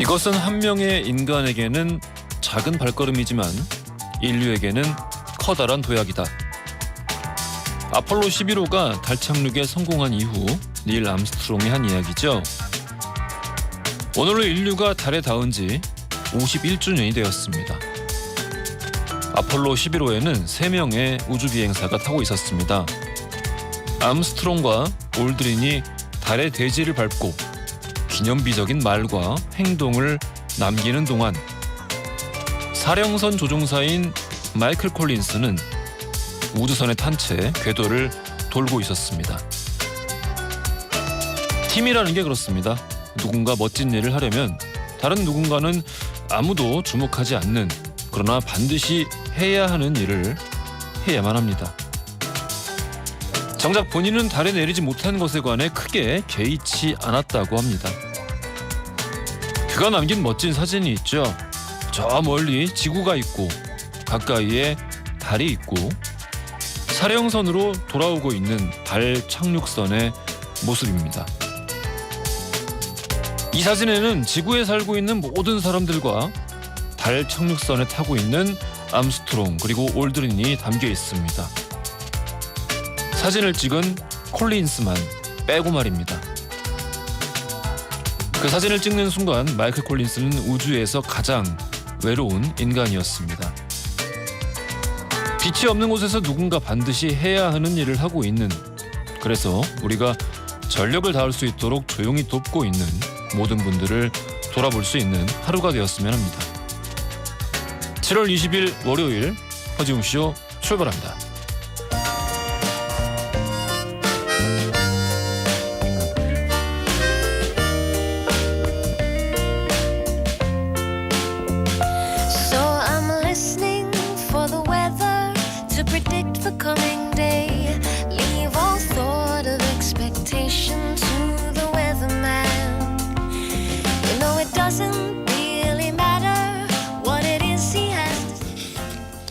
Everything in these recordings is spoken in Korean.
이것은 한 명의 인간에게는 작은 발걸음이지만 인류에게는 커다란 도약이다. 아폴로 11호가 달 착륙에 성공한 이후 닐 암스트롱이 한 이야기죠. 오늘로 인류가 달에 닿은 지 51주년이 되었습니다. 아폴로 11호에는 3명의 우주비행사가 타고 있었습니다. 암스트롱과 올드린이 달의 대지를 밟고 기념비적인 말과 행동을 남기는 동안 사령선 조종사인 마이클 콜린스는 우주선에 탄 채 궤도를 돌고 있었습니다. 팀이라는 게 그렇습니다. 누군가 멋진 일을 하려면 다른 누군가는 아무도 주목하지 않는, 그러나 반드시 해야 하는 일을 해야만 합니다. 정작 본인은 달에 내리지 못한 것에 관해 크게 개의치 않았다고 합니다. 그가 남긴 멋진 사진이 있죠. 저 멀리 지구가 있고 가까이에 달이 있고 사령선으로 돌아오고 있는 달 착륙선의 모습입니다. 이 사진에는 지구에 살고 있는 모든 사람들과 달 착륙선에 타고 있는 암스트롱 그리고 올드린이 담겨 있습니다. 사진을 찍은 콜린스만 빼고 말입니다. 그 사진을 찍는 순간 마이클 콜린스는 우주에서 가장 외로운 인간이었습니다. 빛이 없는 곳에서 누군가 반드시 해야 하는 일을 하고 있는, 그래서 우리가 전력을 다할 수 있도록 조용히 돕고 있는 모든 분들을 돌아볼 수 있는 하루가 되었으면 합니다. 7월 20일 월요일 허지웅쇼 출발합니다.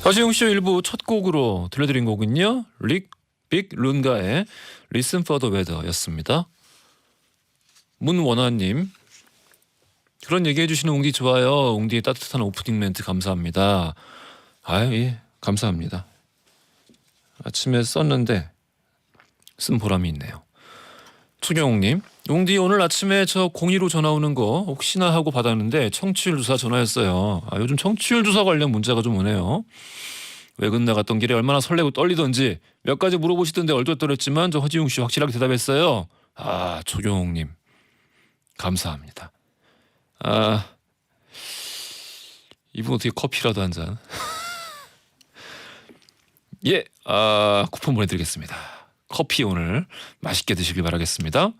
허지웅쇼 1부 첫 곡으로 들려드린 곡은요, 릭 빅 룬가의 Listen for the Weather였습니다. 문원화님, 그런 얘기 해주시는 웅디 좋아요. 웅디의 따뜻한 오프닝 멘트 감사합니다. 아유, 예, 감사합니다. 아침에 썼는데 쓴 보람이 있네요. 추경욱님, 웅디 오늘 아침에 저 02로 전화 오는 거 혹시나 하고 받았는데 청취율 조사 전화했어요. 요즘 청취율 조사 관련 문자가 좀 오네요. 외근 나갔던 길에 얼마나 설레고 떨리던지 몇 가지 물어보시던데 얼떨떨했지만 저 허지웅 씨 확실하게 대답했어요. 조경욱님 감사합니다. 이분 어떻게 커피라도 한 잔. 예, 쿠폰 보내드리겠습니다. 커피 오늘 맛있게 드시길 바라겠습니다.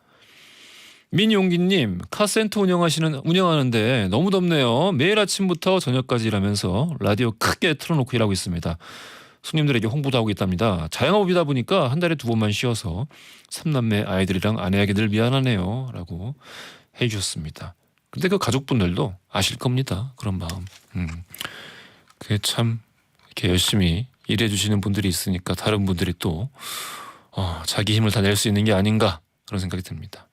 민용기님, 카센터 운영하는데 너무 덥네요. 매일 아침부터 저녁까지 일하면서 라디오 크게 틀어놓고 일하고 있습니다. 손님들에게 홍보도 하고 있답니다. 자영업이다 보니까 한 달에 2번만 쉬어서 3남매 아이들이랑 아내에게 늘 미안하네요 라고 해주셨습니다. 근데 그 가족분들도 아실 겁니다. 그런 마음. 그게 참 이렇게 열심히 일해주시는 분들이 있으니까 다른 분들이 또 자기 힘을 다 낼 수 있는 게 아닌가 그런 생각이 듭니다.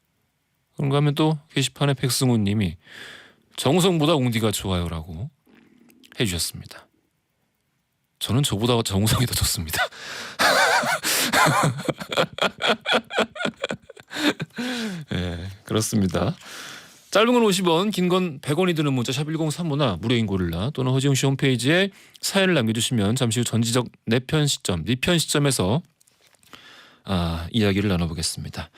그런가 하면 또 게시판에 백승훈 님이 정우성보다 웅디가 좋아요라고 해주셨습니다. 저는 저보다 정우성이 더 좋습니다. 네, 그렇습니다. 짧은 건 50원, 긴 건 100원이 드는 문자 샵 1035나 무료인 고릴라 또는 허지웅씨 홈페이지에 사연을 남겨주시면 잠시 후 전지적 내편 시점에서 이야기를 나눠보겠습니다.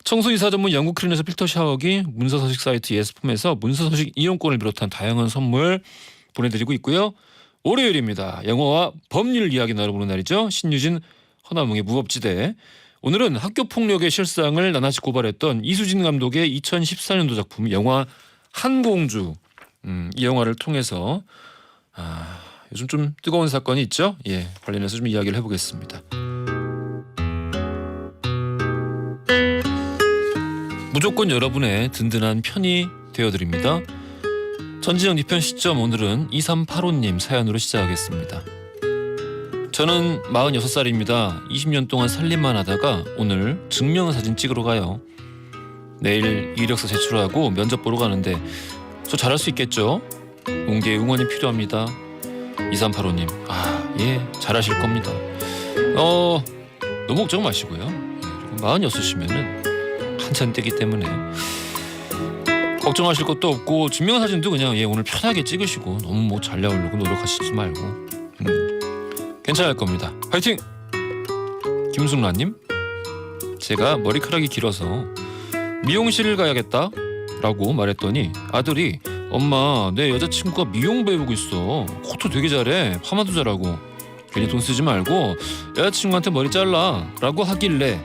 청소이사 전문 영국 크린에서 필터 샤워기, 문서서식 사이트 예스폼에서 문서서식 이용권을 비롯한 다양한 선물 보내드리고 있고요. 월요일입니다. 영어와 법률 이야기 나눠보는 날이죠. 신유진 허나몽의 무법지대. 오늘은 학교폭력의 실상을 낱낱이 고발했던 이수진 감독의 2014년도 작품 영화 한공주, 이 영화를 통해서 요즘 좀 뜨거운 사건이 있죠. 예, 관련해서 좀 이야기를 해보겠습니다. 무조건 여러분의 든든한 편이 되어드립니다. 전지적 니편 시점, 오늘은 2385님 사연으로 시작하겠습니다. 저는 46살입니다. 20년 동안 살림만 하다가 오늘 증명사진 찍으러 가요. 내일 이력서 제출하고 면접 보러 가는데 저 잘할 수 있겠죠? 용기의 응원이 필요합니다. 2385님, 예, 잘하실 겁니다. 너무 걱정 마시고요. 예, 46이면은 한참 때기 때문에 걱정하실 것도 없고 증명사진도 그냥 오늘 편하게 찍으시고 너무 뭐 잘 나오려고 노력하시지 말고 괜찮을 겁니다. 파이팅! 김숙라님, 제가 머리카락이 길어서 미용실을 가야겠다 라고 말했더니 아들이 엄마 내 여자친구가 미용 배우고 있어. 코도 되게 잘해. 파마도 잘하고. 괜히 돈 쓰지 말고 여자친구한테 머리 잘라 라고 하길래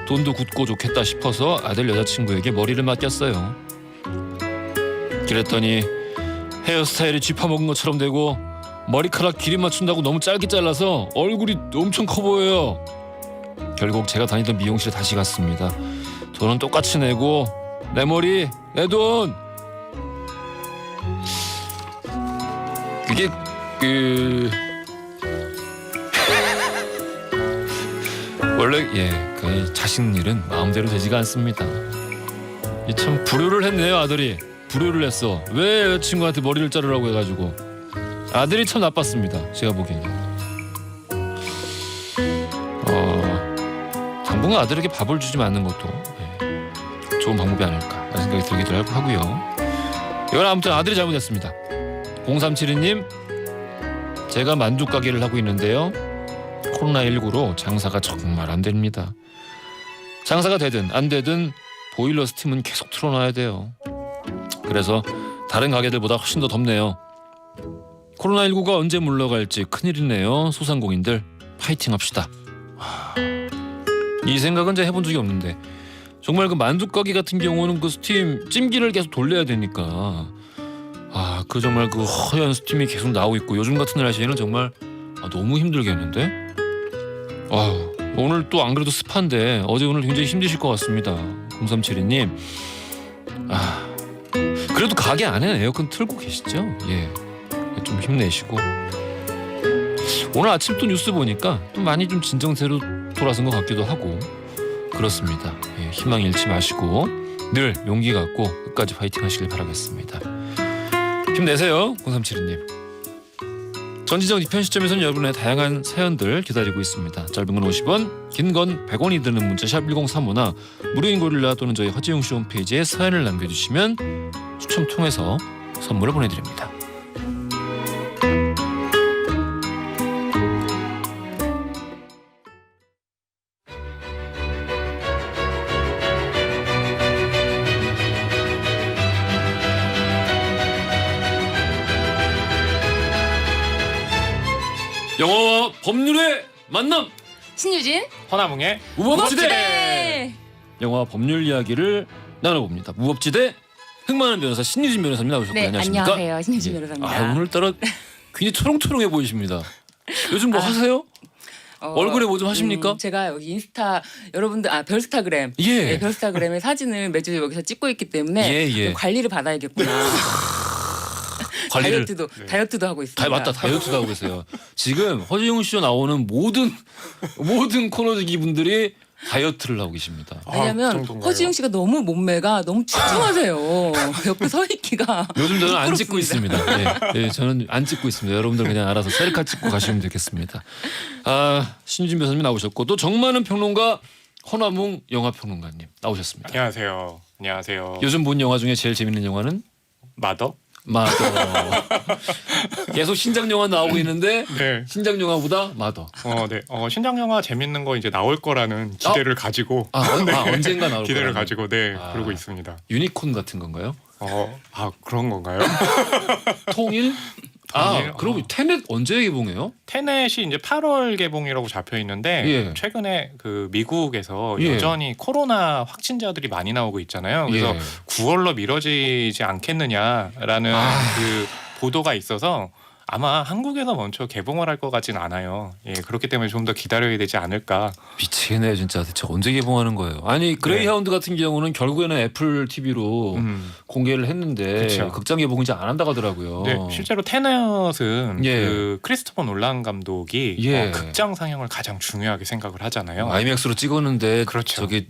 돈도 굳고 좋겠다 싶어서 아들 여자친구에게 머리를 맡겼어요. 그랬더니 헤어스타일이 쥐파먹은 것처럼 되고 머리카락 길이 맞춘다고 너무 짧게 잘라서 얼굴이 엄청 커 보여요. 결국 제가 다니던 미용실에 다시 갔습니다. 돈은 똑같이 내고 내 머리 내 돈. 그게 원래 그 자식 일은 마음대로 되지가 않습니다. 참 불효를 했네요. 아들이 불효를 했어. 왜 여자친구한테 머리를 자르라고 해가지고. 아들이 참 나빴습니다. 제가 보기에는. 당분간 아들에게 밥을 주지 않는 것도 좋은 방법이 아닐까 라는 생각이 들기도 하고요. 이건 아무튼 아들이 잘못했습니다. 0372님, 제가 만두 가게를 하고 있는데요. 코로나19로 장사가 정말 안 됩니다. 장사가 되든 안 되든 보일러 스팀은 계속 틀어놔야 돼요. 그래서 다른 가게들보다 훨씬 더 덥네요. 코로나19가 언제 물러갈지 큰일이네요. 소상공인들 파이팅 합시다. 이 생각은 제가 해본 적이 없는데 정말 그 만두 가게 같은 경우는 그 스팀 찜기를 계속 돌려야 되니까 그 정말 그 허연 스팀이 계속 나오고 있고 요즘 같은 날씨에는 정말 너무 힘들겠는데. 오늘 또 안 그래도 습한데 어제 오늘 굉장히 힘드실 것 같습니다. 0372님, 그래도 가게 안에는 에어컨 틀고 계시죠? 예, 좀 힘내시고. 오늘 아침 또 뉴스 보니까 또 많이 좀 진정세로 돌아선 것 같기도 하고 그렇습니다. 예, 희망 잃지 마시고 늘 용기 갖고 끝까지 파이팅 하시길 바라겠습니다. 힘내세요. 0372님. 전지적 이편 시점에서는 여러분의 다양한 사연들 기다리고 있습니다. 짧은 건 50원, 긴 건 100원이 드는 문자 샵 1035나 무료인 고릴라 또는 저희 허지웅씨 홈페이지에 사연을 남겨주시면 추첨 통해서 선물을 보내드립니다. 영화와 법률의 만남. 신유진 허나뭉의 무법지대. 영화와 법률 이야기를 나눠봅니다. 무법지대 흥많은 변호사 신유진 변호사님 나오셨고요. 네, 안녕하십니까? 안녕하세요. 신유진 변호사입니다. 오늘따라 굉장히 초롱초롱해 보이십니다. 요즘 뭐 하세요? 얼굴에 뭐 좀 하십니까? 제가 여기 인스타 여러분들 별스타그램 별스타그램의 사진을 매주 여기서 찍고 있기 때문에 좀 관리를 받아야겠구나. 관리를 다이어트도 하고 있습니다. 맞다, 다이어트도 하고 계세요. 지금 허지웅 씨와 나오는 모든 코너지기 분들이 다이어트를 하고 계십니다. 왜냐면 허지웅 씨가 너무 몸매가 너무 출중하세요. 옆에 서 있기가 요즘 저는 안 찍고 있습니다. 예, 저는 안 찍고 있습니다. 여러분들 그냥 알아서 셀카 찍고 가시면 되겠습니다. 신유진 변호사님 나오셨고 또 정많은 평론가 허나뭉 영화평론가님 나오셨습니다. 안녕하세요. 요즘 본 영화 중에 제일 재밌는 영화는 마더. 계속 신작 영화 나오고 있는데 네. 신작 영화보다 마더. 네. 신작 영화 재밌는 거 이제 나올 거라는 기대를 가지고 언젠가 나올 기대를 거라는. 가지고 그러고 있습니다. 유니콘 같은 건가요? 그런 건가요? 통일? 그럼 테넷 언제 개봉해요? 테넷이 이제 8월 개봉이라고 잡혀 있는데 최근에 그 미국에서 여전히 코로나 확진자들이 많이 나오고 있잖아요. 그래서 9월로 미뤄지지 않겠느냐라는 그 보도가 있어서 아마 한국에서 먼저 개봉을 할 것 같진 않아요. 그렇기 때문에 좀 더 기다려야 되지 않을까. 미치겠네요 진짜. 대체 언제 개봉하는 거예요? 아니 그레이하운드 같은 경우는 결국에는 애플 TV로 공개를 했는데 극장 개봉은 이제 안 한다고 하더라고요. 네, 실제로 테넷은 그 크리스토퍼 놀란 감독이 극장 상영을 가장 중요하게 생각을 하잖아요. 아이맥스로 찍었는데 그렇죠. 저기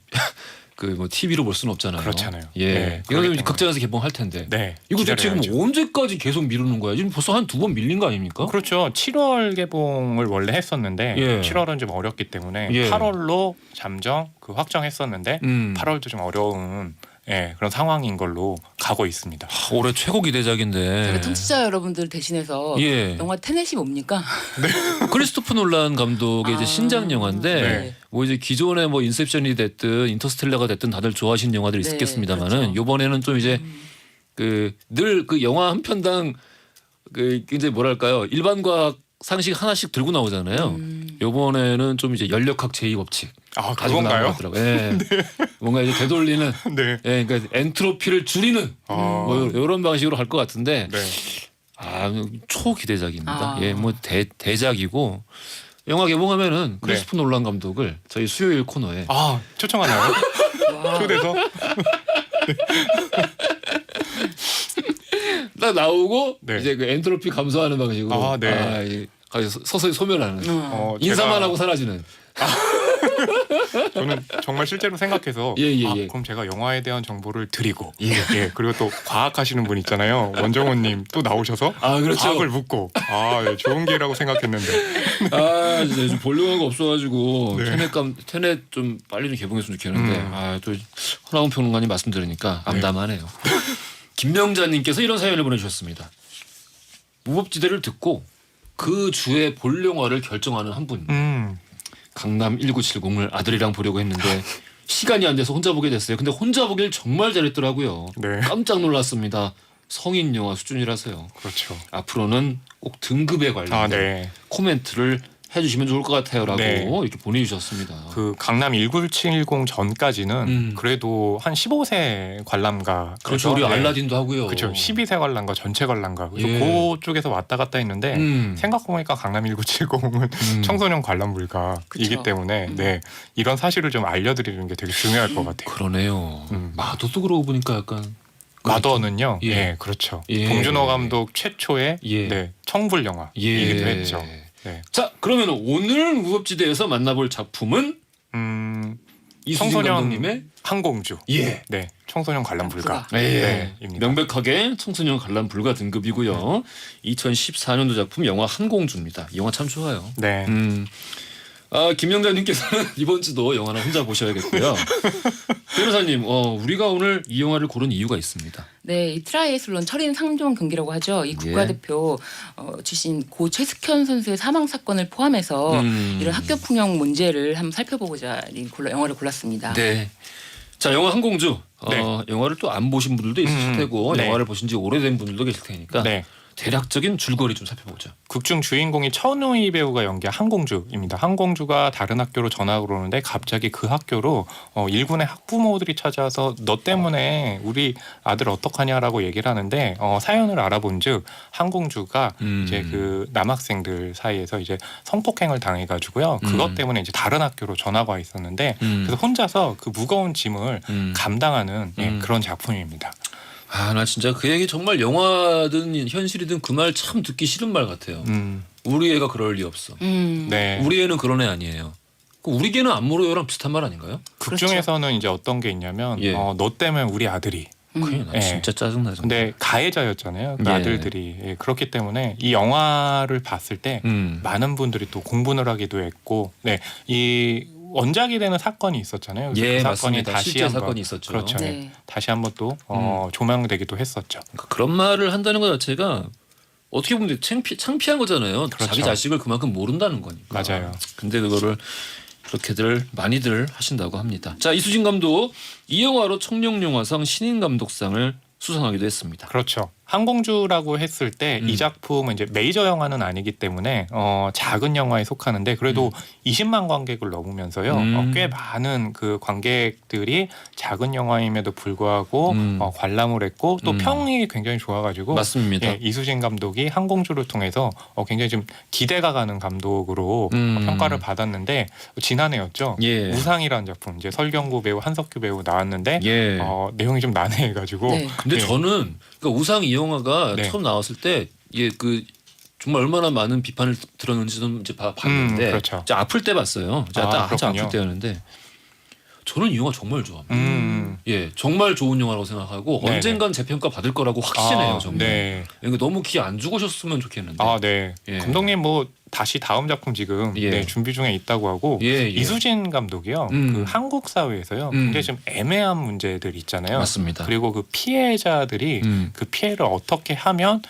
그 뭐 TV로 볼 수는 없잖아요. 그렇잖아요. 예. 네, 이거는 극장에서 개봉할 텐데. 네. 이거 지금 언제까지 계속 미루는 거야? 지금 벌써 한 2번 밀린 거 아닙니까? 그렇죠. 7월 개봉을 원래 했었는데 7월은 좀 어렵기 때문에 8월로 잠정 확정했었는데 8월도 좀 어려운 그런 상황인 걸로 가고 있습니다. 올해 최고 기대작인데. 제가 청취자 여러분들 대신해서 영화 테넷이 뭡니까? 크리스토프 놀란 감독의 이제 신작 영화인데 뭐 이제 기존에 뭐 인셉션이 됐든 인터스텔라가 됐든 다들 좋아하시는 영화들이 있겠습니다만은 이번에는 좀 이제 그 늘 그 영화 한 편당 그 이제 뭐랄까요 일반 과학 상식 하나씩 들고 나오잖아요. 이번에는 좀 이제 연력학 제2법칙. 그건가요? 네. 뭔가 이제 되돌리는. 그러니까 엔트로피를 줄이는 뭐 이런 방식으로 할 것 같은데. 초기대작입니다. 뭐 대작이고 영화 개봉하면은 크리스토프 놀란 감독을 저희 수요일 코너에 초청하나요? 초대서 딱 나오고 이제 그 엔트로피 감소하는 방식으로 서서히 소멸하는 인사만 하고 사라지는. 저는 정말 실제로 생각해서 그럼 제가 영화에 대한 정보를 드리고 그리고 또 과학하시는 분 있잖아요. 원정호님 또 나오셔서 그렇죠. 과학을 묻고 좋은 기회라고 생각했는데 진짜 요즘 볼 영화가 없어가지고 테넷 좀 빨리 좀 개봉했으면 좋겠는데 또 허나운 평론가님 말씀 들으니까 암담하네요. 김명자님께서 이런 사연을 보내주셨습니다. 무법지대를 듣고 그 주에 볼 영화를 결정하는 한 분. 강남 1970을 아들이랑 보려고 했는데 시간이 안 돼서 혼자 보게 됐어요. 근데 혼자 보길 정말 잘했더라고요. 깜짝 놀랐습니다. 성인 영화 수준이라서요. 그렇죠. 앞으로는 꼭 등급에 관련된 코멘트를 해주시면 좋을 것 같아요라고 이렇게 보내주셨습니다. 그 강남 1970 전까지는 그래도 한 15세 관람가. 그렇죠. 우리 알라딘도 하고요. 그렇죠. 12세 관람가, 전체 관람가. 그래서 그쪽에서 왔다 갔다 했는데 생각해보니까 강남 1970은 청소년 관람 불가이기 때문에 이런 사실을 좀 알려드리는 게 되게 중요할 것 같아요. 그러네요. 마도도 그러고 보니까 약간. 마더는요. 그렇죠. 봉준호 감독 최초의 청불 영화이기도 했죠. 자, 그러면 오늘 무법지대에서 만나볼 작품은 이수진 감독님의 항공주. 청소년 관람 불가. 명백하게 청소년 관람 불가 등급이고요. 2014년도 작품 영화 항공주입니다. 이 영화 참 좋아요. 김영자님께서는 이번 주도 영화는 혼자 보셔야겠고요. 변호사님, 우리가 오늘 이 영화를 고른 이유가 있습니다. 네, 이 트라이애슬론 철인 상종 경기라고 하죠. 이 국가대표 출신 고 최숙현 선수의 사망 사건을 포함해서 이런 학교 풍경 문제를 한번 살펴보고자 영화를 골랐습니다. 자, 영화 항공주. 영화를 또 안 보신 분들도 있으실 테고 영화를 보신 지 오래된 분들도 계실 테니까 대략적인 줄거리 좀 살펴보죠. 극중 주인공이 천우희 배우가 연기한 항공주입니다. 항공주가 다른 학교로 전학을 오는데 갑자기 그 학교로 일군의 학부모들이 찾아와서 너 때문에 우리 아들 어떡하냐라고 얘기를 하는데 사연을 알아본즉 항공주가 이제 그 남학생들 사이에서 이제 성폭행을 당해가지고요. 그것 때문에 이제 다른 학교로 전학 와 있었는데 그래서 혼자서 그 무거운 짐을 감당하는 그런 작품입니다. 나 진짜 그 얘기 정말 영화든 현실이든 그 말 참 듣기 싫은 말 같아요. 우리 애가 그럴 리 없어. 우리 애는 그런 애 아니에요. 우리 개는 안 물어요랑 비슷한 말 아닌가요? 극중에서는 이제 어떤 게 있냐면 너 때문에 우리 아들이. 진짜 짜증나죠. 근데 가해자였잖아요. 그 아들들이. 그렇기 때문에 이 영화를 봤을 때 많은 분들이 또 공분을 하기도 했고 이 원작이 되는 사건이 있었잖아요. 그 사건이 맞습니다. 다시 실제 한번, 사건이 있었죠. 그렇죠. 다시 한번 또 조명되기도 했었죠. 그런 말을 한다는 것 자체가 어떻게 보면 창피한 거잖아요. 자기 자식을 그만큼 모른다는 거니까. 맞아요. 근데 그거를 그렇게들 많이들 하신다고 합니다. 자, 이수진 감독 이 영화로 청룡영화상 신인감독상을 수상하기도 했습니다. 그렇죠. 항공주라고 했을 때 이 작품은 이제 메이저 영화는 아니기 때문에 작은 영화에 속하는데 그래도 20만 관객을 넘으면서요. 꽤 많은 그 관객들이 작은 영화임에도 불구하고 관람을 했고 또 평이 굉장히 좋아가지고 맞습니다. 이수진 감독이 항공주를 통해서 굉장히 좀 기대가 가는 감독으로 평가를 받았는데 지난해였죠. 우상이라는 작품 이제 설경구 배우 한석규 배우 나왔는데 내용이 좀 난해해가지고 근데 저는 그러니까 우상 이 영화가 처음 나왔을 때 이게 그 정말 얼마나 많은 비판을 들었는지 좀 이제 봤는데 그렇죠. 아플 때 봤어요. 한참 아플 때였는데 저는 이 영화 정말 좋아합니다. 예, 정말 좋은 영화라고 생각하고 네네. 언젠간 재평가 받을 거라고 확신해요. 정말. 네. 이거 너무 기 안 죽으셨으면 좋겠는데. 네. 예. 감독님 뭐 다시 다음 작품 지금 예. 준비 중에 있다고 하고 예. 이수진 감독이요. 그 한국 사회에서요. 굉장히 좀 애매한 문제들 있잖아요. 맞습니다. 그리고 그 피해자들이 그 피해를 어떻게 하면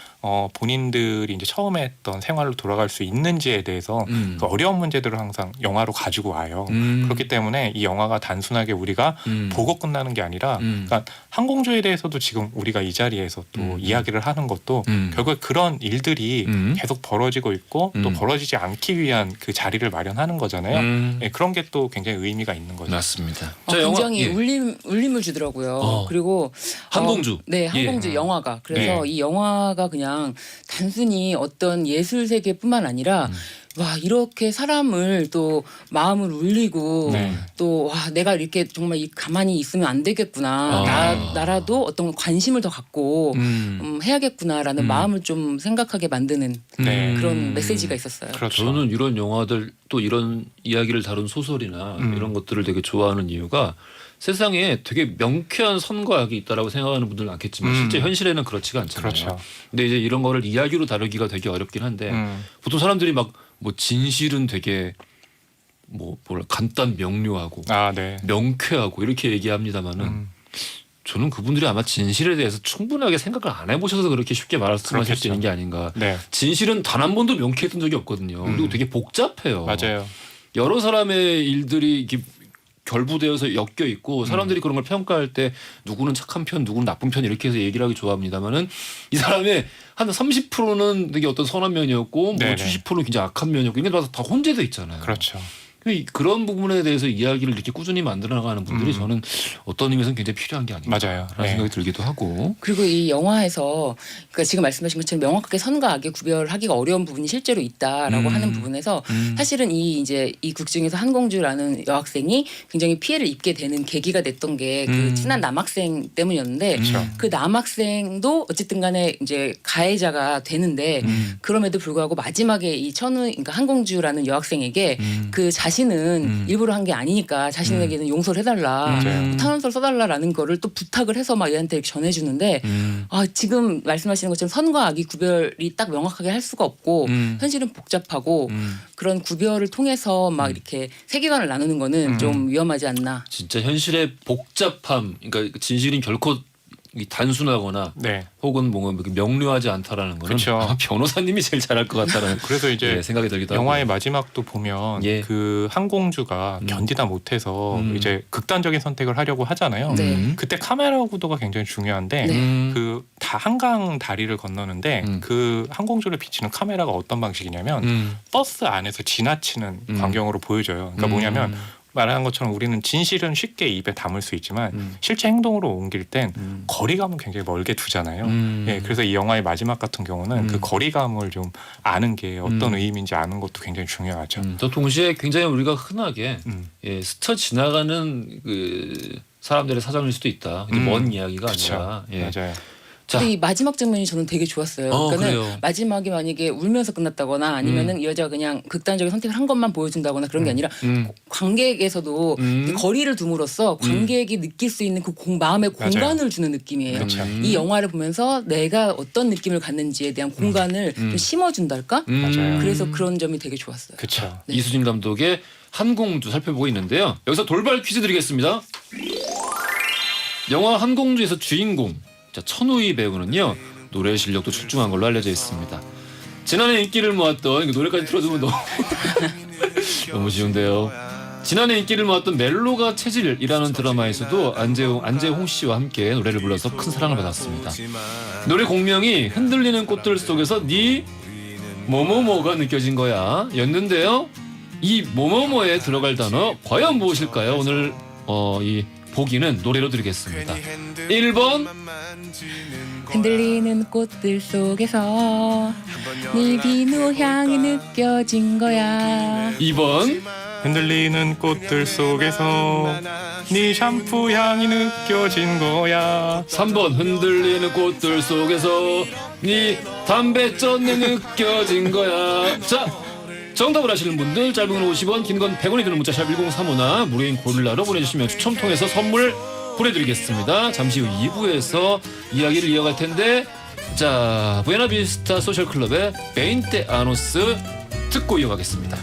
본인들이 이제 처음에 했던 생활로 돌아갈 수 있는지에 대해서 그 어려운 문제들을 항상 영화로 가지고 와요. 그렇기 때문에 이 영화가 단순하게 우리가 보고 끝나는 게 아니라 그러니까 항공주에 대해서도 지금 우리가 이 자리에서 또 이야기를 하는 것도 결국에 그런 일들이 계속 벌어지고 있고 또 벌어지지 않기 위한 그 자리를 마련하는 거잖아요. 예, 그런 게 또 굉장히 의미가 있는 거죠. 맞습니다. 굉장히 예. 울림을 주더라고요. 그리고 항공주. 네, 항공주 예. 영화가. 그래서 이 영화가 그냥 단순히 어떤 예술 세계뿐만 아니라 와, 이렇게 사람을 또 마음을 울리고 또 와, 내가 이렇게 정말 가만히 있으면 안 되겠구나. 나라도 어떤 관심을 더 갖고 해야겠구나라는 마음을 좀 생각하게 만드는 그런 메시지가 있었어요. 그렇죠. 저는 이런 영화들 또 이런 이야기를 다룬 소설이나 이런 것들을 되게 좋아하는 이유가 세상에 되게 명쾌한 선과 악이 있다라고 생각하는 분들은 많겠지만 실제 현실에는 그렇지가 않잖아요. 그렇죠. 근데 이제 이런 거를 이야기로 다루기가 되게 어렵긴 한데 보통 사람들이 막 뭐 진실은 되게 뭐 간단 명료하고 네. 명쾌하고 이렇게 얘기합니다만은 저는 그분들이 아마 진실에 대해서 충분하게 생각을 안 해보셔서 그렇게 쉽게 말씀하실 수 있는 게 아닌가. 네. 진실은 단 한 번도 명쾌했던 적이 없거든요. 그리고 되게 복잡해요. 맞아요. 여러 사람의 일들이 이렇게 결부되어서 엮여 있고 사람들이 그런 걸 평가할 때 누구는 착한 편, 누구는 나쁜 편 이렇게 해서 얘기를 하기 좋아합니다만은 이 사람의 한 30%는 되게 어떤 선한 면이었고 뭐 네네. 70%는 굉장히 악한 면이었고 이게 다 혼재돼 있잖아요. 그렇죠. 그런 부분에 대해서 이야기를 이렇게 꾸준히 만들어 나가는 분들이 저는 어떤 의미에서는 굉장히 필요한 게 아닌가 맞아요. 라는 생각이 들기도 하고. 그리고 이 영화에서 그러니까 지금 말씀하신 것처럼 명확하게 선과 악의 구별하기가 어려운 부분이 실제로 있다라고 하는 부분에서 사실은 이 극 중에서 한공주라는 여학생이 굉장히 피해를 입게 되는 계기가 됐던 게 그 친한 남학생 때문이었는데 그 남학생도 어쨌든 간에 이제 가해자가 되는데 그럼에도 불구하고 마지막에 이 그러니까 한공주라는 여학생에게 그 자신은 일부러 한 게 아니니까 자신에게는 용서를 해달라, 탄원서를 써달라라는 거를 또 부탁을 해서 막 얘한테 이렇게 전해주는데 지금 말씀하시는 것처럼 선과 악이 구별이 딱 명확하게 할 수가 없고 현실은 복잡하고 그런 구별을 통해서 막 이렇게 세계관을 나누는 거는 좀 위험하지 않나. 진짜 현실의 복잡함, 그러니까 진실은 결코 단순하거나 혹은 뭔가 명료하지 않다라는 거는 그렇죠. 변호사님이 제일 잘할 것 같다는 그래서 이제 생각이 들기도 하고. 영화의 마지막도 보면 그 항공주가 견디다 못해서 이제 극단적인 선택을 하려고 하잖아요. 그때 카메라 구도가 굉장히 중요한데 그 한강 다리를 건너는데 그 항공주를 비치는 카메라가 어떤 방식이냐면 버스 안에서 지나치는 광경으로 보여져요. 그러니까 뭐냐면 말한 것처럼 우리는 진실은 쉽게 입에 담을 수 있지만 실제 행동으로 옮길 땐 거리감은 굉장히 멀게 두잖아요. 예, 그래서 이 영화의 마지막 같은 경우는 그 거리감을 좀 아는 게 어떤 의미인지 아는 것도 굉장히 중요하죠. 또 동시에 굉장히 우리가 흔하게 스쳐 지나가는 그 사람들의 사정일 수도 있다. 먼 이야기가 그쵸. 아니라. 맞아요. 근데 이 마지막 장면이 저는 되게 좋았어요. 그러니까는 마지막에 만약에 울면서 끝났다거나 아니면은 이 여자가 그냥 극단적인 선택을 한 것만 보여준다거나 그런 게 아니라 관객에서도 거리를 둠으로써 관객이 느낄 수 있는 그 마음의 공간을 주는 느낌이에요. 이 영화를 보면서 내가 어떤 느낌을 갖는지에 대한 공간을 좀 심어준달까? 맞아요. 그래서 그런 점이 되게 좋았어요. 그렇죠. 네. 이수진 감독의 한공주 살펴보고 있는데요. 여기서 돌발 퀴즈 드리겠습니다. 영화 한공주에서 주인공 천우희 배우는요 노래 실력도 출중한 걸로 알려져 있습니다. 지난해 인기를 모았던 노래까지 틀어주면 너무 쉬운데요. 지난해 인기를 모았던 멜로가 체질이라는 드라마에서도 안재홍 씨와 함께 노래를 불러서 큰 사랑을 받았습니다. 노래 공명이 흔들리는 꽃들 속에서 네 뭐뭐뭐가 느껴진 거야 였는데요. 이 뭐뭐뭐에 들어갈 단어 과연 무엇일까요? 오늘 이 보기는 노래로 드리겠습니다. 1번 흔들리는 꽃들 속에서 네 비누 향이 느껴진 거야. 2번 흔들리는 꽃들 속에서 네 샴푸 향이 느껴진 거야. 3번 흔들리는 꽃들 속에서 네 담배 쩐내 느껴진 거야. 자 정답을 아시는 분들 짧은 건 50원, 긴 건 100원이 드는 문자 샵 1035나 무료인 고릴라로 보내주시면 추첨 통해서 선물 보내드리겠습니다. 잠시 후 2부에서 이야기를 이어갈 텐데 자 부에나비스타 소셜클럽의 베인테 아노스 듣고 이어가겠습니다.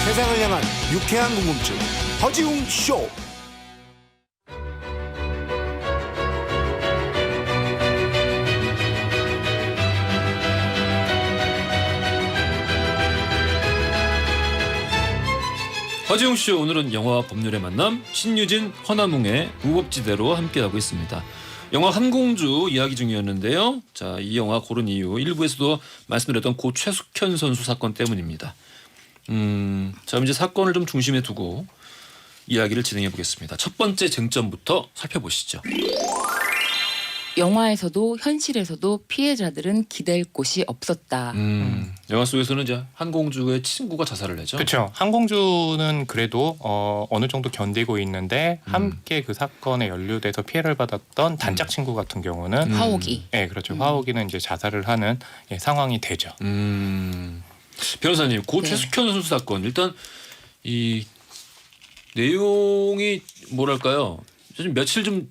세상을 향한 유쾌한 궁금증 허지웅 쇼. 허지웅 쇼 오늘은 영화와 법률의 만남 신유진 허나뭉의 무법지대로 함께하고 있습니다. 영화 한공주 이야기 중이었는데요. 자, 이 영화 고른 이유 1부에서도 말씀드렸던 고 최숙현 선수 사건 때문입니다. 자, 이제 사건을 좀 중심에 두고 이야기를 진행해 보겠습니다. 첫 번째 쟁점부터 살펴보시죠. 영화에서도 현실에서도 피해자들은 기댈 곳이 없었다. 영화 속에서는 이제 한공주의 친구가 자살을 했죠. 그렇죠. 한공주는 그래도 어느 정도 견디고 있는데 함께 그 사건에 연루돼서 피해를 받았던 단짝 친구 같은 경우는 화옥이. 네, 그렇죠. 화옥이는 이제 자살을 하는 상황이 되죠. 변호사님, 고 최숙현 선수 사건 일단 이 내용이 뭐랄까요? 좀 며칠 좀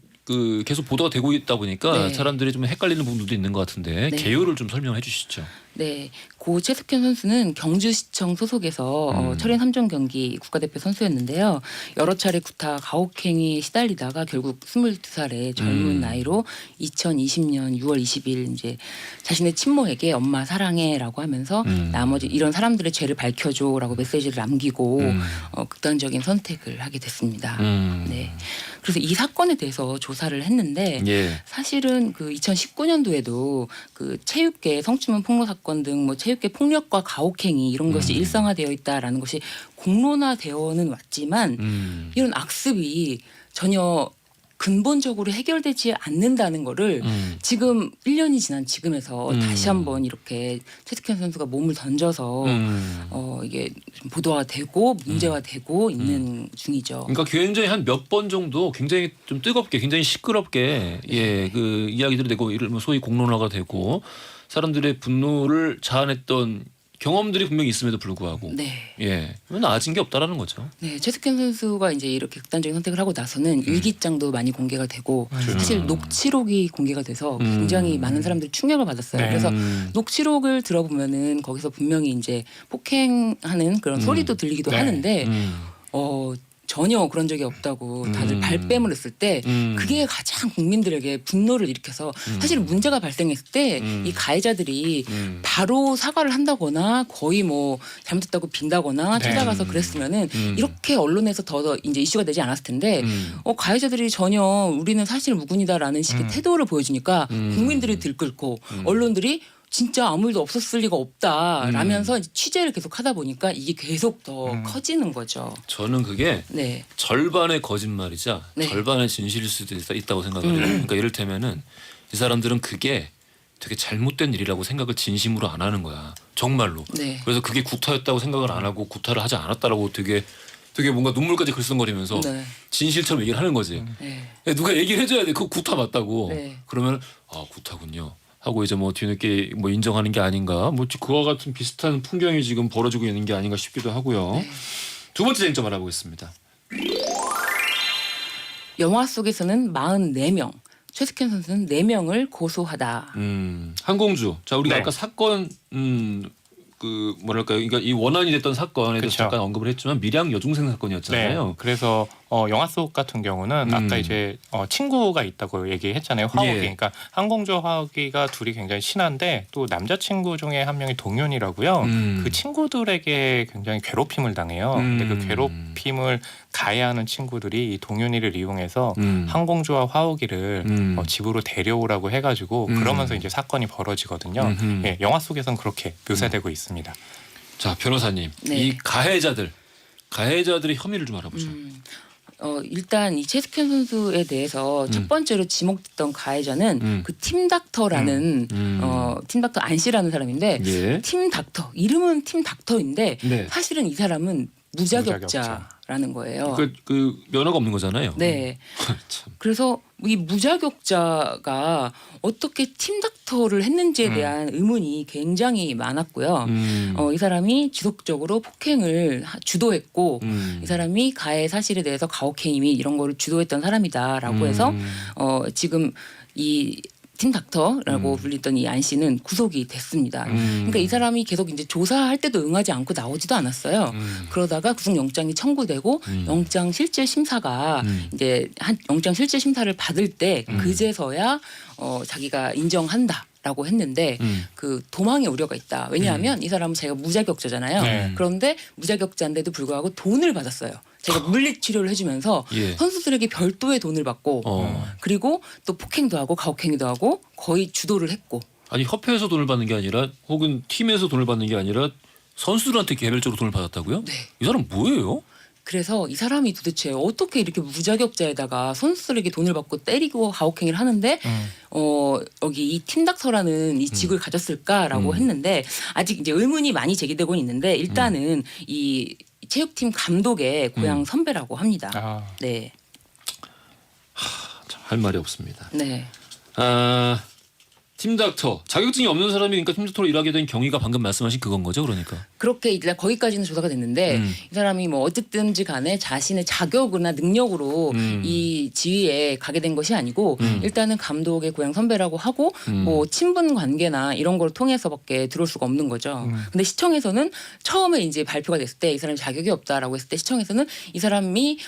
계속 보도가 되고 있다 보니까 사람들이 좀 헷갈리는 부분도 있는 것 같은데 개요를 좀 설명해 주시죠. 네, 고 최숙현 선수는 경주시청 소속에서 철인 3종 경기 국가대표 선수였는데요. 여러 차례 구타 가혹행위에 시달리다가 결국 22살의 젊은 나이로 2020년 6월 20일 이제 자신의 친모에게 엄마 사랑해라고 하면서 나머지 이런 사람들의 죄를 밝혀줘라고 메시지를 남기고 극단적인 선택을 하게 됐습니다. 네, 그래서 이 사건에 대해서 조사를 했는데 사실은 그 2019년도에도 그 체육계 성추문 폭로 사건 등 뭐 체육계 폭력과 가혹행위 이런 것이 일상화되어 있다라는 것이 공론화되어는 왔지만 이런 악습이 전혀 근본적으로 해결되지 않는다는 거를 지금 1년이 지난 지금에서 다시 한번 이렇게 최숙현 선수가 몸을 던져서 이게 좀 보도가 되고 문제화되고 있는 중이죠. 그러니까 굉장히 한 몇 번 정도 굉장히 좀 뜨겁게 굉장히 시끄럽게 그 이야기들이 되고 이런 소위 공론화가 되고 사람들의 분노를 자아냈던 경험들이 분명히 있음에도 불구하고 나아진 게 없다라는 거죠. 네, 최숙현 선수가 이제 이렇게 극단적인 선택을 하고 나서는 일기장도 많이 공개가 되고 사실 녹취록이 공개가 돼서 굉장히 많은 사람들이 충격을 받았어요. 그래서 녹취록을 들어보면은 거기서 분명히 이제 폭행하는 그런 소리도 들리기도 하는데 전혀 그런 적이 없다고 다들 발뺌을 했을 때 그게 가장 국민들에게 분노를 일으켜서 사실 문제가 발생했을 때 이 가해자들이 바로 사과를 한다거나 거의 뭐 잘못했다고 빈다거나 찾아가서 그랬으면은 이렇게 언론에서 더 이제 이슈가 되지 않았을 텐데 가해자들이 전혀 우리는 사실 무근이다라는 식의 태도를 보여주니까 국민들이 들끓고 언론들이 진짜 아무 일도 없었을 리가 없다라면서 취재를 계속 하다 보니까 이게 계속 더 커지는 거죠. 저는 그게 절반의 거짓말이자 절반의 진실일 수도 있다고 생각을 해요. 그러니까 이를테면은 이 사람들은 그게 되게 잘못된 일이라고 생각을 진심으로 안 하는 거야. 정말로. 그래서 그게 구타였다고 생각을 안 하고 구타를 하지 않았다라고 되게 뭔가 눈물까지 글썽거리면서 진실처럼 얘기를 하는 거지. 누가 얘기를 해줘야 돼. 그거 구타 맞다고. 그러면 구타군요. 하고 이제 뭐 뒤늦게 뭐 인정하는 게 아닌가, 뭐 그와 같은 비슷한 풍경이 지금 벌어지고 있는 게 아닌가 싶기도 하고요. 두 번째 쟁점 알아보겠습니다. 영화 속에서는 44명, 최숙현 선수는 4명을 고소하다. 한공주. 자, 우리가 아까 사건 그 뭐랄까요? 그러니까 이 원한이 됐던 사건에 대해서 잠깐 언급을 했지만 밀양 여중생 사건이었잖아요. 그래서 영화 속 같은 경우는 아까 이제 친구가 있다고 얘기했잖아요. 화옥이. 그러니까 한공주와 화옥이가 둘이 굉장히 친한데 또 남자친구 중에 한 명이 동윤이라고요. 그 친구들에게 굉장히 괴롭힘을 당해요. 근데 그 괴롭힘을 가해하는 친구들이 이 동윤이를 이용해서 한공주와 화옥이를 집으로 데려오라고 해가지고 그러면서 이제 사건이 벌어지거든요. 영화 속에서는 그렇게 묘사되고 있습니다. 자, 변호사님. 네. 이 가해자들의 혐의를 좀 알아보죠. 일단 이 최숙현 선수에 대해서 첫 번째로 지목됐던 가해자는 그 팀닥터라는 팀닥터 안 씨라는 사람인데 예. 팀닥터 이름은 팀닥터인데 네. 사실은 이 사람은 무자격자라는 거예요. 그 면허가 없는 거잖아요. 네. 참. 그래서 이 무자격자가 어떻게 팀닥터를 했는지에 대한 의문이 굉장히 많았고요. 이 사람이 지속적으로 폭행을 주도했고 이 사람이 가해 사실에 대해서 가혹행위 이런 거를 주도했던 사람이다라고 해서 지금 이 팀닥터라고 불리던 이 안 씨는 구속이 됐습니다. 그러니까 이 사람이 계속 이제 조사할 때도 응하지 않고 나오지도 않았어요. 그러다가 구속영장이 청구되고 영장 실질 심사가 이제 한 영장 실질 심사를 받을 때 그제서야 자기가 인정한다라고 했는데 그 도망의 우려가 있다. 왜냐하면 이 사람은 자기가 무자격자잖아요. 네. 그런데 무자격자인데도 불구하고 돈을 받았어요. 제가 물리치료를 해주면서 예. 선수들에게 별도의 돈을 받고 그리고 또 폭행도 하고 가혹행위도 하고 거의 주도를 했고. 아니 협회에서 돈을 받는 게 아니라 혹은 팀에서 돈을 받는 게 아니라 선수들한테 개별적으로 돈을 받았다고요? 네. 이 사람 뭐예요? 그래서 이 사람이 도대체 어떻게 이렇게 무자격자에다가 선수들에게 돈을 받고 때리고 가혹행위를 하는데 여기 이 팀닥터라는 이 직을 가졌을까라고 했는데 아직 이제 의문이 많이 제기되고 있는데 일단은 이 체육팀 감독의 고향 선배라고 합니다. 아. 네. 참, 할 말이 없습니다. 네. 팀닥터 자격증이 없는 사람이 그러니까 팀닥터로 일하게 된 경위가 방금 말씀하신 그건 거죠, 그러니까. 그렇게 일단 거기까지는 조사가 됐는데 이 사람이 뭐 어쨌든지 간에 자신의 자격이나 능력으로 이 지위에 가게 된 것이 아니고 일단은 감독의 고향 선배라고 하고 뭐 친분 관계나 이런 걸 통해서밖에 들어올 수가 없는 거죠. 근데 시청에서는 처음에 이제 발표가 됐을 때 이 사람이 자격이 없다라고 했을 때 시청에서는 이 사람이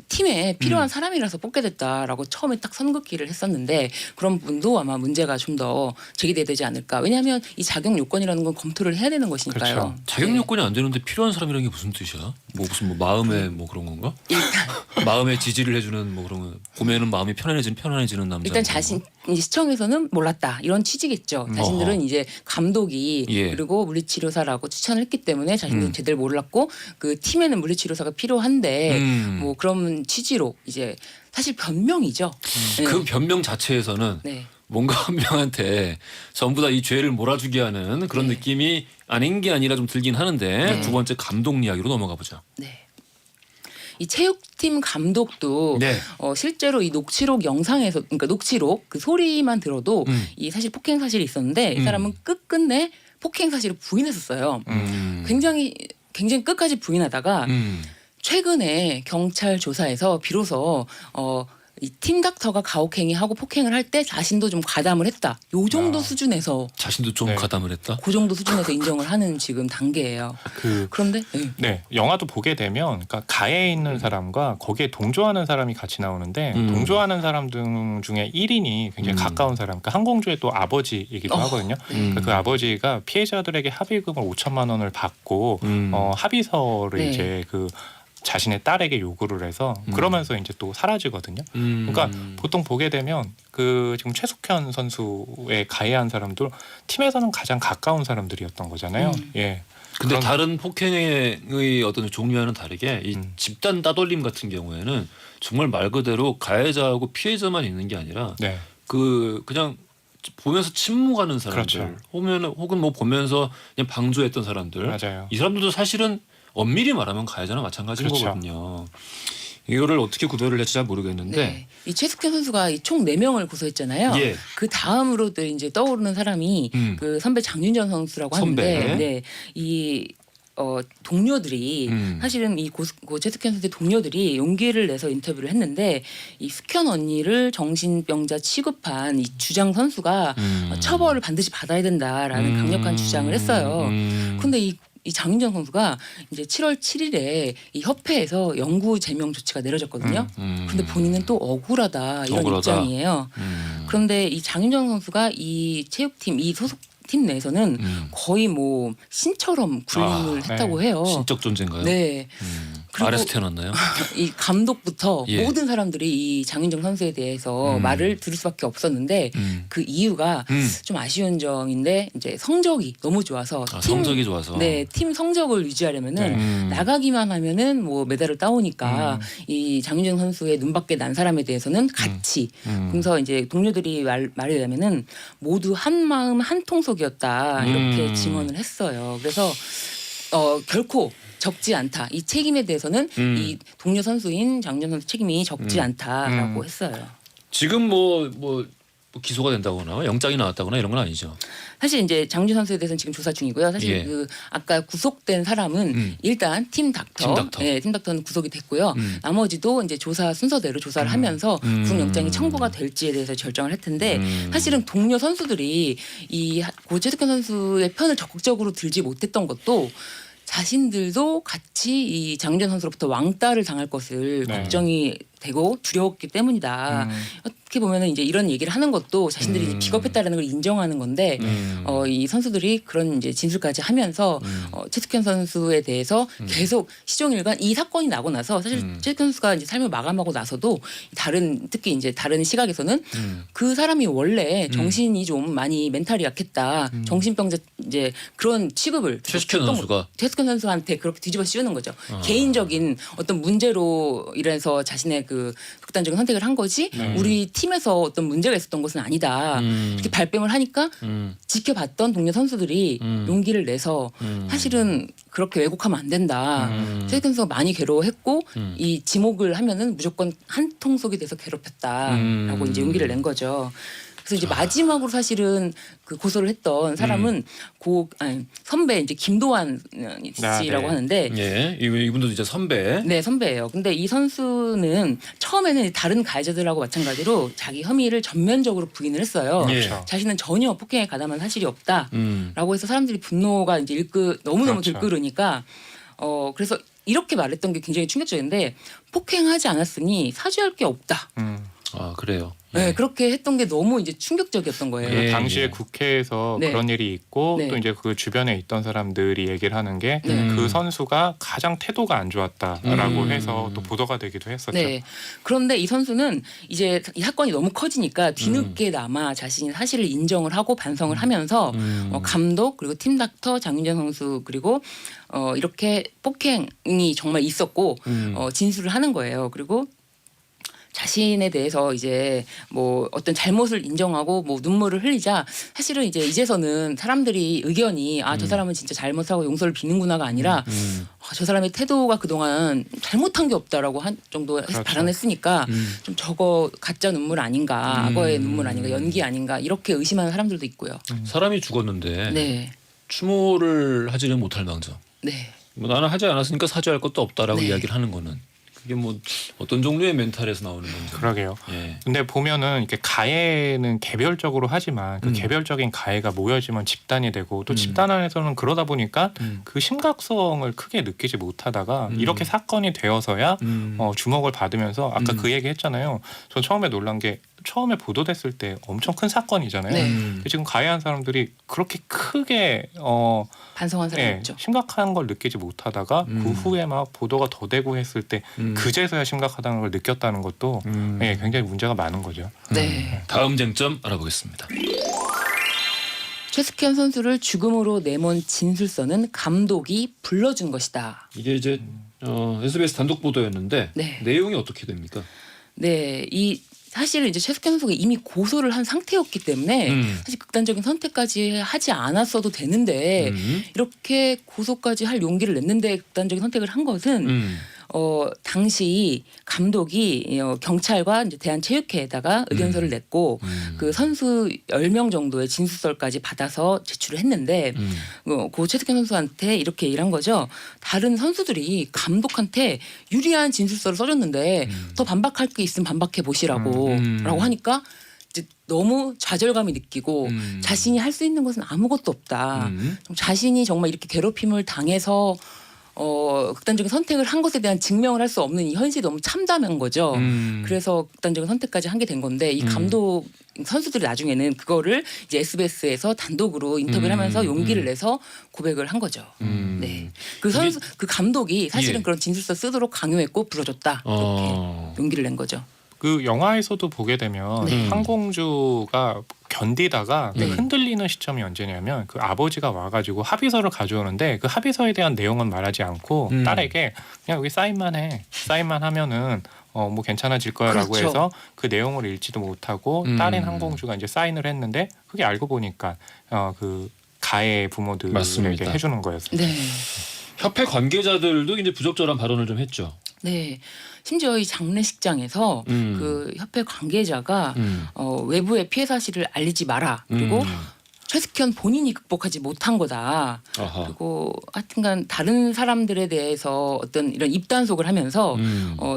팀에 필요한 사람이라서 뽑게 됐다라고 처음에 딱 선긋기를 했었는데 그런 부분도 아마 문제가 좀 더 제기돼야 되지 않을까. 왜냐하면 이 자격 요건이라는 건 검토를 해야 되는 것이니까요. 그렇죠. 자격 요건이 안 되는데 필요한 사람이라는 게 무슨 뜻이야? 뭐 무슨 뭐 마음의 뭐 그런 건가? 일단 마음의 지지를 해주는 뭐 그런 거. 보면은 마음이 편안해지는 남자. 일단 자신 이 시청에서는 몰랐다 이런 취지겠죠. 자신들은 이제 감독이 예. 그리고 물리치료사라고 추천을 했기 때문에 자신들은 제대로 몰랐고 그 팀에는 물리치료사가 필요한데 뭐 그런 취지로 이제 사실 변명이죠. 그 변명 자체에서는 네. 뭔가 한 명한테 전부 다 이 죄를 몰아주게 하는 그런 느낌이 아닌 게 아니라 좀 들긴 하는데 두 번째 감독 이야기로 넘어가 보죠. 네. 이 체육팀 감독도 네. 실제로 이 녹취록 영상에서 그러니까 녹취록 그 소리만 들어도 이 사실 폭행 사실이 있었는데 이 사람은 끝끝내 폭행 사실을 부인했었어요. 굉장히 끝까지 부인하다가 최근에 경찰 조사에서 비로소 이 팀닥터가 가혹행위하고 폭행을 할 때 자신도 좀 가담을 했다. 요 정도 수준에서 자신도 좀 네. 가담을 했다. 그 정도 수준에서 인정을 하는 지금 단계예요. 그런데 네, 영화도 보게 되면 그러니까 가해에 있는 사람과 거기에 동조하는 사람이 같이 나오는데 동조하는 사람 등 중에 1인이 굉장히 가까운 사람, 그러니까 항공주의 또 아버지이기도 하거든요. 그러니까 그 아버지가 피해자들에게 합의금을 5천만 원을 받고 합의서를 네. 이제 그 자신의 딸에게 요구를 해서 그러면서 이제 또 사라지거든요. 그러니까 보통 보게 되면 그 지금 최숙현 선수의 가해한 사람들 팀에서는 가장 가까운 사람들이었던 거잖아요. 예. 근데 다른 폭행의 어떤 종류와는 다르게 이 집단 따돌림 같은 경우에는 정말 말 그대로 가해자하고 피해자만 있는 게 아니라 네. 그냥 보면서 침묵하는 사람들, 그렇죠. 혹은 뭐 보면서 그냥 방조했던 사람들, 맞아요. 이 사람들도 사실은 엄밀히 말하면 가해자나 마찬가지인 그렇죠. 거거든요. 이거를 어떻게 구별을 할지 잘 모르겠는데 네. 이 최숙현 선수가 총 4명을 고소했잖아요. 예. 그 다음으로도 이제 떠오르는 사람이 그 선배 장윤정 선수라고 선배. 하는데 네. 이 동료들이 사실은 이 최숙현 선수의 동료들이 용기를 내서 인터뷰를 했는데 이 숙현 언니를 정신병자 취급한 이 주장 선수가 처벌을 반드시 받아야 된다라는 강력한 주장을 했어요. 그런데 이 장윤정 선수가 이제 7월 7일에 이 협회에서 영구 제명 조치가 내려졌거든요. 그런데 본인은 또 억울하다 이런 입장이에요. 그런데 이 장윤정 선수가 이 체육팀 이 소속팀 내에서는 거의 뭐 신처럼 군림을 했다고 해요. 신적 존재인가요? 네. 아래서 태어났나요? 이 감독부터 예. 모든 사람들이 이 장윤정 선수에 대해서 말을 들을 수밖에 없었는데 그 이유가 좀 아쉬운 점인데 이제 성적이 너무 좋아서 성적이 좋아서 네, 팀 성적을 유지하려면은 나가기만 하면은 뭐 메달을 따오니까 이 장윤정 선수의 눈밖에 난 사람에 대해서는 같이 그래서 이제 동료들이 말에 의하면은 모두 한 마음 한 통속이었다 이렇게 증언을 했어요. 그래서 결코 적지 않다. 이 책임에 대해서는 이 동료 선수인 장윤정 선수 책임이 적지 않다라고 했어요. 지금 뭐 기소가 된다거나 영장이 나왔다거나 이런 건 아니죠. 사실 이제 장윤정 선수에 대해서는 지금 조사 중이고요. 사실 예. 그 아까 구속된 사람은 일단 팀 닥터, 네, 팀 닥터는 구속이 됐고요. 나머지도 이제 조사 순서대로 조사를 하면서 구속영장이 청구가 될지에 대해서 결정을 할 텐데 사실은 동료 선수들이 이 고 최석현 선수의 편을 적극적으로 들지 못했던 것도 자신들도 같이 이 장윤정 선수로부터 왕따를 당할 것을 걱정이 되고 두려웠기 때문이다. 어떻게 보면은 이제 이런 얘기를 하는 것도 자신들이 이제 비겁했다라는 걸 인정하는 건데 이 선수들이 그런 이제 진술까지 하면서 최석현 선수에 대해서 계속 시종일관 이 사건이 나고 나서 사실 최석현 선수가 이제 삶을 마감하고 나서도 특히 이제 다른 시각에서는 그 사람이 원래 정신이 좀 많이 멘탈이 약했다. 정신병자 이제 그런 취급을 최석현 선수한테 그렇게 뒤집어 씌우는 거죠. 개인적인 어떤 문제로 이래서 자신의 그 극단적인 선택을 한 거지 우리 팀에서 어떤 문제가 있었던 것은 아니다. 이렇게 발뺌을 하니까 지켜봤던 동료 선수들이 용기를 내서 사실은 그렇게 왜곡하면 안 된다. 최석현 선수가 많이 괴로워했고 이 지목을 하면은 무조건 한 통속이 돼서 괴롭혔다라고 이제 용기를 낸 거죠. 그래서 이제 마지막으로 사실은 그 고소를 했던 사람은 선배 이제 김도환 씨라고 하는데 예, 이분도 이제 선배. 네, 선배예요. 근데 이 선수는 처음에는 다른 가해자들하고 마찬가지로 자기 혐의를 전면적으로 부인을 했어요. 예. 자신은 전혀 폭행에 가담한 사실이 없다라고 해서 사람들이 분노가 이제 너무너무 들끓으니까 그래서 이렇게 말했던 게 굉장히 충격적인데 폭행하지 않았으니 사죄할 게 없다. 아, 그래요. 네, 그렇게 했던 게 너무 이제 충격적이었던 거예요. 당시에 국회에서 그런 일이 있고 또 이제 그 주변에 있던 사람들이 얘기를 하는 게 그 선수가 가장 태도가 안 좋았다라고 해서 또 보도가 되기도 했었죠. 네. 그런데 이 선수는 이제 이 사건이 너무 커지니까 뒤늦게나마 자신이 사실을 인정을 하고 반성을 하면서 감독 그리고 팀 닥터 장윤정 선수 그리고 이렇게 폭행이 정말 있었고 진술을 하는 거예요. 그리고 자신에 대해서 이제 뭐 어떤 잘못을 인정하고 뭐 눈물을 흘리자 사실은 이제서는 사람들이 의견이 저 사람은 진짜 잘못하고 용서를 비는구나가 아니라 저 사람의 태도가 그동안 잘못한 게 없다라고 한 정도 발언했으니까 좀 저거 가짜 눈물 아닌가 악어의 눈물 아닌가 연기 아닌가 이렇게 의심하는 사람들도 있고요. 사람이 죽었는데 네. 추모를 하지는 못할 망정. 네. 뭐 나는 하지 않았으니까 사죄할 것도 없다라고 이야기를 하는 거는 이게 뭐 어떤 종류의 멘탈에서 나오는 건지. 그러게요. 예. 근데 보면은 이렇게 가해는 개별적으로 하지만 그 개별적인 가해가 모여지면 집단이 되고 또 집단 안에서는 그러다 보니까 그 심각성을 크게 느끼지 못하다가 이렇게 사건이 되어서야 주목을 받으면서 아까 그 얘기 했잖아요. 전 처음에 놀란 게 처음에 보도됐을 때 엄청 큰 사건이잖아요. 네. 지금 가해한 사람들이 그렇게 크게 반성한 사람이 없죠. 심각한 걸 느끼지 못하다가 그 후에 막 보도가 더 되고 했을 때 그제서야 심각하다는 걸 느꼈다는 것도 굉장히 문제가 많은 거죠. 네. 다음 쟁점 알아보겠습니다. 최석현 선수를 죽음으로 내몬 진술서는 감독이 불러준 것이다. 이게 이제 SBS 단독 보도였는데 네. 내용이 어떻게 됩니까? 네, 사실 이제 최석현 선수가 이미 고소를 한 상태였기 때문에 사실 극단적인 선택까지 하지 않았어도 되는데 이렇게 고소까지 할 용기를 냈는데 극단적인 선택을 한 것은 당시 감독이 경찰과 이제 대한체육회에다가 의견서를 냈고 그 선수 10명 정도의 진술서까지 받아서 제출을 했는데 고 최석현 선수한테 이렇게 얘기를 한 거죠. 다른 선수들이 감독한테 유리한 진술서를 써줬는데 더 반박할 게 있으면 반박해 보시라고 라고 하니까 이제 너무 좌절감이 느끼고 자신이 할 수 있는 것은 아무것도 없다. 자신이 정말 이렇게 괴롭힘을 당해서 극단적인 선택을 한 것에 대한 증명을 할 수 없는 이 현실이 너무 참담한 거죠. 그래서 극단적인 선택까지 한 게 된 건데 이 감독 선수들이 나중에는 그거를 이제 SBS에서 단독으로 인터뷰를 하면서 용기를 내서 고백을 한 거죠. 네. 그 감독이 사실은 예. 그런 진술서 쓰도록 강요했고 불러줬다. 이렇게 용기를 낸 거죠. 그 영화에서도 보게 되면 네. 한공주가 견디다가 네. 흔들리는 시점이 언제냐면 그 아버지가 와가지고 합의서를 가져오는데 그 합의서에 대한 내용은 말하지 않고 딸에게 그냥 여기 사인만 하면은 뭐 괜찮아질 거야라고 그렇죠. 해서 그 내용을 읽지도 못하고 딸인 한공주가 이제 사인을 했는데 그게 알고 보니까 그 가해 부모들에게 맞습니다. 해주는 거였어요. 네. 협회 관계자들도 이제 부적절한 발언을 좀 했죠. 네. 심지어 이 장례식장에서 그 협회 관계자가 외부에 피해 사실을 알리지 마라. 그리고 최숙현 본인이 극복하지 못한 거다. 아하. 그리고 하여튼간 다른 사람들에 대해서 어떤 이런 입단속을 하면서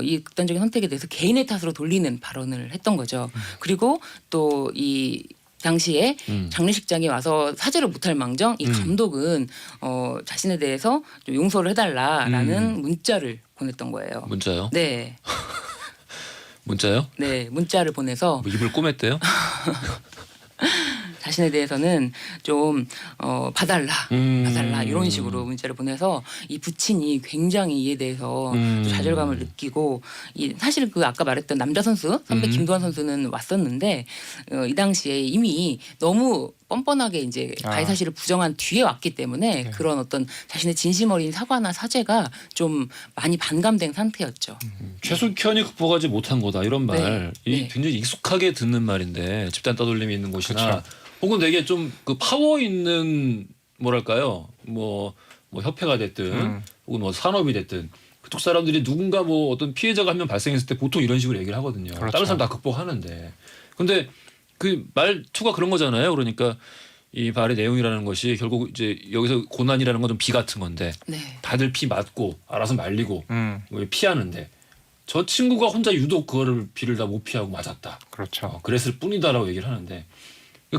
이 극단적인 선택에 대해서 개인의 탓으로 돌리는 발언을 했던 거죠. 그리고 또 이 당시에 장례식장에 와서 사죄를 못할 망정 이 감독은 자신에 대해서 좀 용서를 해달라라는 문자를 보냈던 거예요. 문자요? 네, 문자요? 네, 문자를 보내서 뭐 입을 꼬맸대요? 자신에 대해서는 좀 봐달라 이런 식으로 문자를 보내서 이 부친이 굉장히 이에 대해서 좀 좌절감을 느끼고 사실 그 아까 말했던 남자 선수 선배 김도환 선수는 왔었는데 이 당시에 이미 너무 뻔뻔하게 이제 가해 사실을 부정한 뒤에 왔기 때문에 네. 그런 어떤 자신의 진심 어린 사과나 사죄가 좀 많이 반감된 상태였죠. 최숙현이 극복하지 못한 거다 이런 말, 네. 이 네. 굉장히 익숙하게 듣는 말인데 집단 떠돌림이 있는 곳이나 그쵸. 혹은 되게 좀 그 파워 있는 뭐랄까요, 뭐 협회가 됐든 혹은 뭐 산업이 됐든 그쪽 사람들이 누군가 뭐 어떤 피해자가 한 명 발생했을 때 보통 이런 식으로 얘기를 하거든요. 그렇죠. 다른 사람 다 극복하는데, 근데 그 말투가 그런 거잖아요. 그러니까 이 말의 내용이라는 것이 결국 이제 여기서 고난이라는 건 좀 비 같은 건데 네. 다들 피 맞고 알아서 말리고 피하는데 저 친구가 혼자 유독 그거를 비를 다 못 피하고 맞았다. 그렇죠. 그랬을 뿐이다라고 얘기를 하는데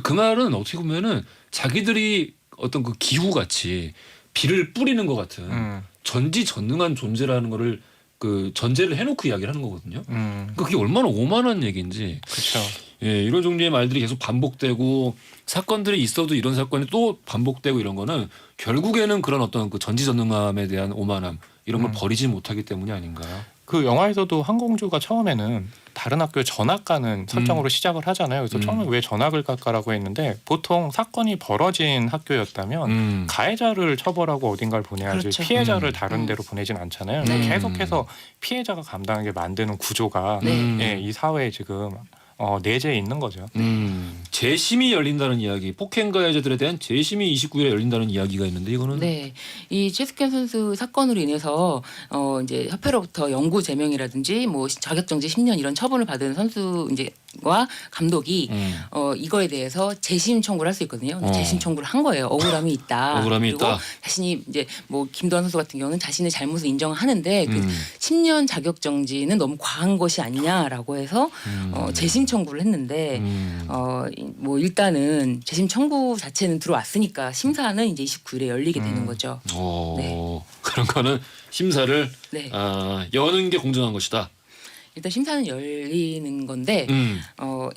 그 말은 어떻게 보면은 자기들이 어떤 그 기후 같이 비를 뿌리는 것 같은 전지전능한 존재라는 거를 그 전제를 해놓고 이야기를 하는 거거든요. 그러니까 그게 얼마나 오만한 얘기인지. 그렇죠. 예, 이런 종류의 말들이 계속 반복되고 사건들이 있어도 이런 사건이 또 반복되고 이런 거는 결국에는 그런 어떤 그 전지전능함에 대한 오만함 이런 걸 버리지 못하기 때문이 아닌가요? 그 영화에서도 한공주가 처음에는 다른 학교에 전학 가는 설정으로 시작을 하잖아요. 그래서 처음에 왜 전학을 갈까라고 했는데 보통 사건이 벌어진 학교였다면 가해자를 처벌하고 어딘가를 보내야지 그렇죠. 피해자를 다른 데로 보내진 않잖아요. 네. 계속해서 피해자가 감당하게 만드는 구조가 네. 예, 이 사회에 지금 내재해 있는 거죠. 재심이 열린다는 이야기, 폭행 가해자들에 대한 재심이 29일에 열린다는 이야기가 있는데 이거는 네, 이 최숙현 선수 사건으로 인해서 이제 협회로부터 영구 제명이라든지 뭐 자격정지 10년 이런 처분을 받은 선수 이제와 감독이 이거에 대해서 재심 청구를 할 수 있거든요. 근데 재심 청구를 한 거예요. 억울함이 있다. 억울함이 그리고 있다. 자신이 이제 뭐 김도환 선수 같은 경우는 자신의 잘못을 인정하는데 그 10년 자격정지는 너무 과한 것이 아니냐라고 해서 재심 청구를 했는데 뭐 일단은 재심 청구 자체는 들어왔으니까 심사는 이제 29일에 열리게 되는 거죠. 네. 그런 거는 심사를 네. 여는 게 공정한 것이다. 일단 심사는 열리는 건데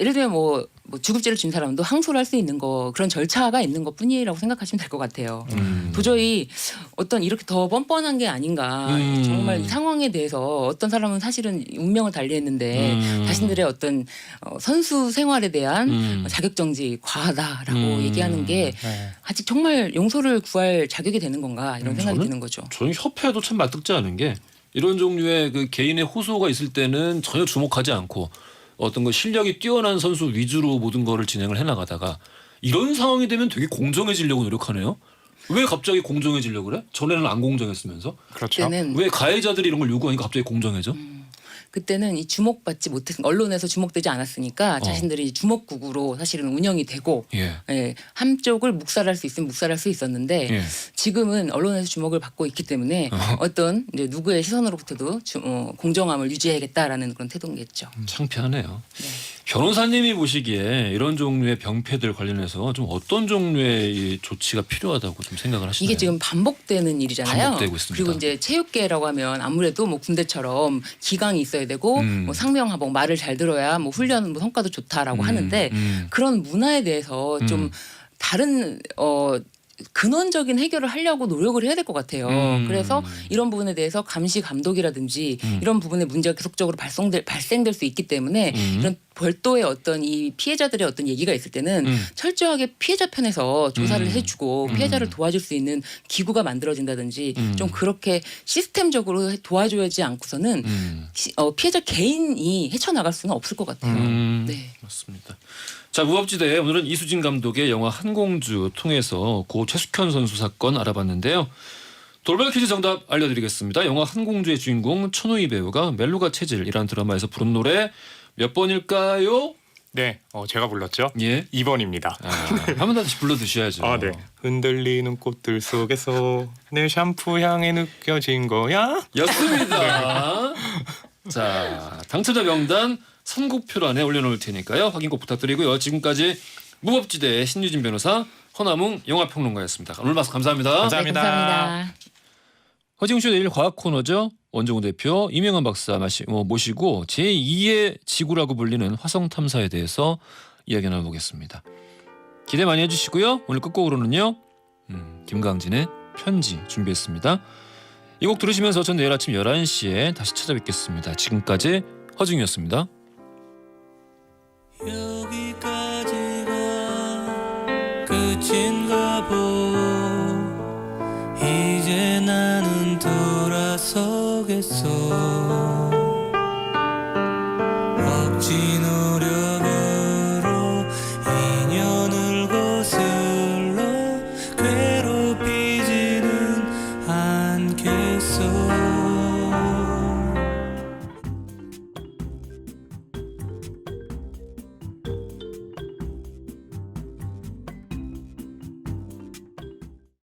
예를 들면 뭐 주급제를 준 사람도 항소를 할 수 있는 거 그런 절차가 있는 것뿐이라고 생각하시면 될 것 같아요. 도저히 어떤 이렇게 더 뻔뻔한 게 아닌가. 정말 이 상황에 대해서 어떤 사람은 사실은 운명을 달리했는데 자신들의 어떤 선수 생활에 대한 자격정지 과하다라고 얘기하는 게 네. 아직 정말 용서를 구할 자격이 되는 건가 이런 생각이 저는- 드는 거죠. 저는 협회도 참 맞득지 않은 게 이런 종류의 그 개인의 호소가 있을 때는 전혀 주목하지 않고 어떤 그 실력이 뛰어난 선수 위주로 모든 거를 진행을 해나가다가 이런 상황이 되면 되게 공정해지려고 노력하네요. 왜 갑자기 공정해지려고 그래? 전에는 안 공정했으면서. 그렇죠. 그때는 왜 가해자들이 이런 걸 요구하니까 갑자기 공정해져? 그때는 이 주목받지 못했 언론에서 주목되지 않았으니까 자신들이 주목국으로 사실은 운영이 되고 예. 예, 한쪽을 묵살할 수 있으면 묵살할 수 있었는데 예. 지금은 언론에서 주목을 받고 있기 때문에 어떤 이제 누구의 시선으로부터도 공정함을 유지해야겠다라는 그런 태도겠죠. 창피하네요. 네. 변호사님이 보시기에 이런 종류의 병폐들 관련해서 좀 어떤 종류의 이 조치가 필요하다고 좀 생각을 하시나요? 이게 지금 반복되는 일이잖아요. 반복되고 있습니다. 그리고 이제 체육계라고 하면 아무래도 뭐 군대처럼 기강이 있어야 되고 뭐 상명하복 말을 잘 들어야 뭐 훈련 뭐 성과도 좋다라고 하는데 그런 문화에 대해서 좀 다른 근원적인 해결을 하려고 노력을 해야 될 것 같아요. 그래서 이런 부분에 대해서 감시 감독이라든지 이런 부분에 문제가 계속적으로 발생될 수 있기 때문에 이런 별도의 어떤 이 피해자들의 어떤 얘기가 있을 때는 철저하게 피해자 편에서 조사를 해주고 피해자를 도와줄 수 있는 기구가 만들어진다든지 좀 그렇게 시스템적으로 도와줘야지 않고서는 피해자 개인이 헤쳐나갈 수는 없을 것 같아요. 네. 맞습니다. 자, 무법지대 오늘은 이수진 감독의 영화 한공주 통해서 고 최숙현 선수 사건 알아봤는데요. 돌발 퀴즈 정답 알려드리겠습니다. 영화 한공주의 주인공 천우희 배우가 멜로가 체질이라는 드라마에서 부른 노래 몇 번일까요? 네, 제가 불렀죠. 예, 2번입니다. 한번 다시 불러주셔야죠. 아, 네. 흔들리는 꽃들 속에서 내 샴푸 향이 느껴진 거야. 였습니다. 자, 당첨자 명단 선곡표란에 올려놓을 테니까요. 확인 꼭 부탁드리고요. 지금까지 무법지대의 신유진 변호사, 허남웅 영화평론가였습니다. 오늘 말씀 감사합니다. 감사합니다. 네, 감사합니다. 허지웅쇼 내일 과학 코너죠. 원종우 대표, 이명환 박사 모시고 제2의 지구라고 불리는 화성 탐사에 대해서 이야기 나눠보겠습니다. 기대 많이 해주시고요. 오늘 끝곡으로는요. 김강진의 편지 준비했습니다. 이 곡 들으시면서 전 내일 아침 11시에 다시 찾아뵙겠습니다. 지금까지 허지웅이었습니다. 여기까지가 끝인가 보. 이제 나는 돌아서겠어.